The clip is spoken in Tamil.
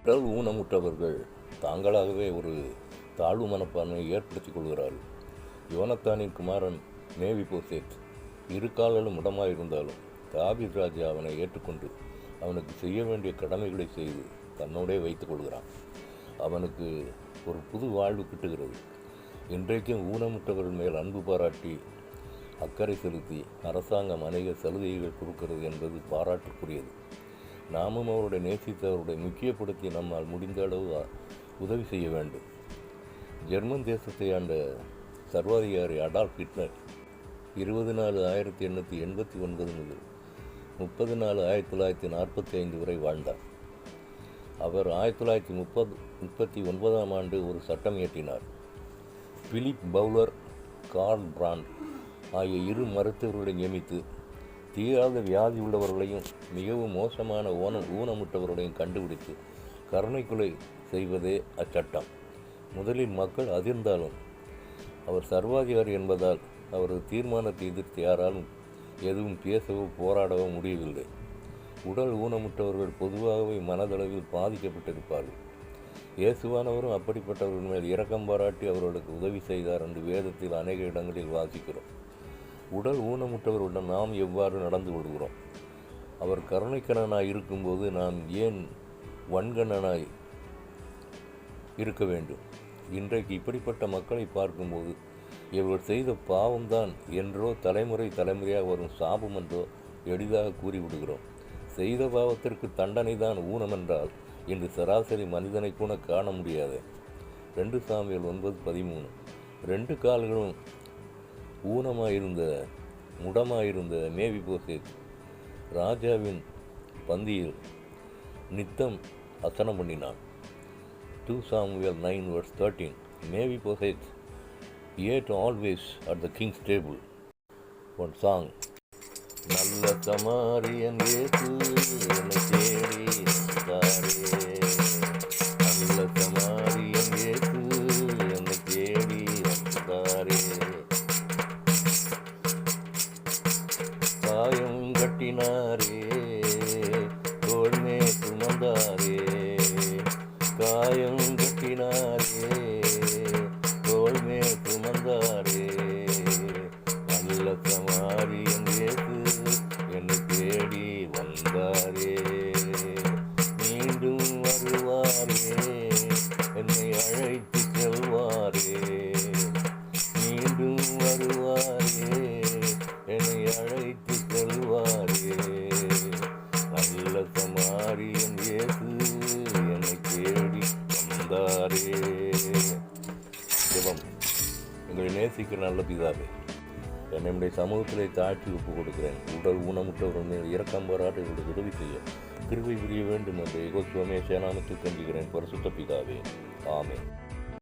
உடல் ஊனமுற்றவர்கள் தாங்களாகவே ஒரு தாழ்வு மனப்பான்மையை ஏற்படுத்திக் கொள்கிறார்கள். யோனத்தானின் குமாரன் மேவிபோசேத் இரு கால்களும் முடமாயிருந்தாலும் தாவீது ராஜா அவனை ஏற்றுக்கொண்டு அவனுக்கு செய்ய வேண்டிய கடமைகளை செய்து தன்னோடே வைத்துக் கொள்கிறான். அவனுக்கு ஒரு புது வாழ்வு கிட்டுகிறது. இன்றைக்கும் ஊனமுற்றவர்கள் மேல் அன்பு பாராட்டி அக்கறை செலுத்தி அரசாங்கம் அநேக சலுகைகள் கொடுக்கிறது என்பது பாராட்டுக்குரியது. நாமும் அவருடைய நேசித்து அவருடைய முக்கியப்படுத்தி நம்மால் முடிந்த அளவு உதவி செய்ய வேண்டும். ஜெர்மன் தேசத்தை ஆண்ட சர்வாதிகாரி அடால்ஃப் ஹிட்லர் 24/1889 முதல் 30/4/1945 வரை வாழ்ந்தார். அவர் 1939ஆம் ஆண்டு ஒரு சட்டம் இயற்றினார். பிலிப் பவுலர், கார்ல் பிராண்ட் ஆகிய இரு மருத்துவர்களை நியமித்து தீராத வியாதி உள்ளவர்களையும் மிகவும் மோசமான ஊனமுற்றவர்களையும் கண்டுபிடித்து கருணை கொலை செய்வதே அச்சட்டம். முதலில் மக்கள் அதிர்ந்தாலும் அவர் சர்வாதிகாரி என்பதால் அவரது தீர்மானத்தை எதிர்த்து யாராலும் எதுவும் பேசவோ போராடவோ முடியவில்லை. உடல் ஊனமுற்றவர்கள் பொதுவாகவே மனதளவில் பாதிக்கப்பட்டிருப்பார்கள். இயேசுவானவரும் அப்படிப்பட்டவர்கள் மேல் இரக்கம் பாராட்டி அவர்களுக்கு உதவி செய்தார் என்று வேதத்தில் அநேக இடங்களில் வாசிக்கிறோம். உடல் ஊனமுற்றவர்களுடன் நாம் எவ்வாறு நடந்து கொள்கிறோம்? அவர் கருணைக்கணனாய் இருக்கும்போது நாம் ஏன் வன்கணனாய் இருக்க வேண்டும்? இன்றைக்கு இப்படிப்பட்ட மக்களை பார்க்கும்போது இவர்கள் செய்த பாவம்தான் என்றோ தலைமுறையாக வரும் சாபம் என்றோ எளிதாக கூறிவிடுகிறோம். செய்த பாவத்திற்கு தண்டனை தான் ஊனம் என்றால் இன்று சராசரி மனிதனை கூட காண முடியாது. 2 சாமுவேல் 9:13 2 கால்களும் முடமாயிருந்த மேவிபோசேத் ராஜாவின் பந்தியில் நித்தம் அசனம் பண்ணினான். 2 Samuel 9:13 மேவிபோசேத் ate always at the king's table. One song. நல்ல சமாரியன் இயேசு என்னை தேடி வந்தாரே, நல்ல சமாரியன் இயேசு என்னை தேடி வந்தாரே, காயம் கட்டினாரே தோள்மே சுமந்தாரே, காயம் கட்டினாரே தோள்மே சுமந்தாரே, நல்ல சமாரியன் இயேசு என்னை தேடி வந்தாரே, மீண்டும் வருவாரே என்னை அழைத்து செல்வாரே, மீண்டும் வருவாரே என்னை அழைத்து செல்வாரே, நல்ல சமாரியன் இயேசு என்னை தேடி வந்தாரே. ஜெபம். எங்களை நேசிக்கிற நல்ல பிதாவே, என்னுடைய சமூகத்திலே தாழ்த்தி ஒப்புக் கொடுக்கிறேன். உடல் ஊனமுற்றவர்கள் மேல் இரக்கம் பாராட்டி இவர்களுக்கு உதவி செய்ய கிருபை புரிய வேண்டும் என்று யெகோவா சேனாமத்தில் கெஞ்சுகிறேன். பரிசுத்த பிதாவே, ஆமென்.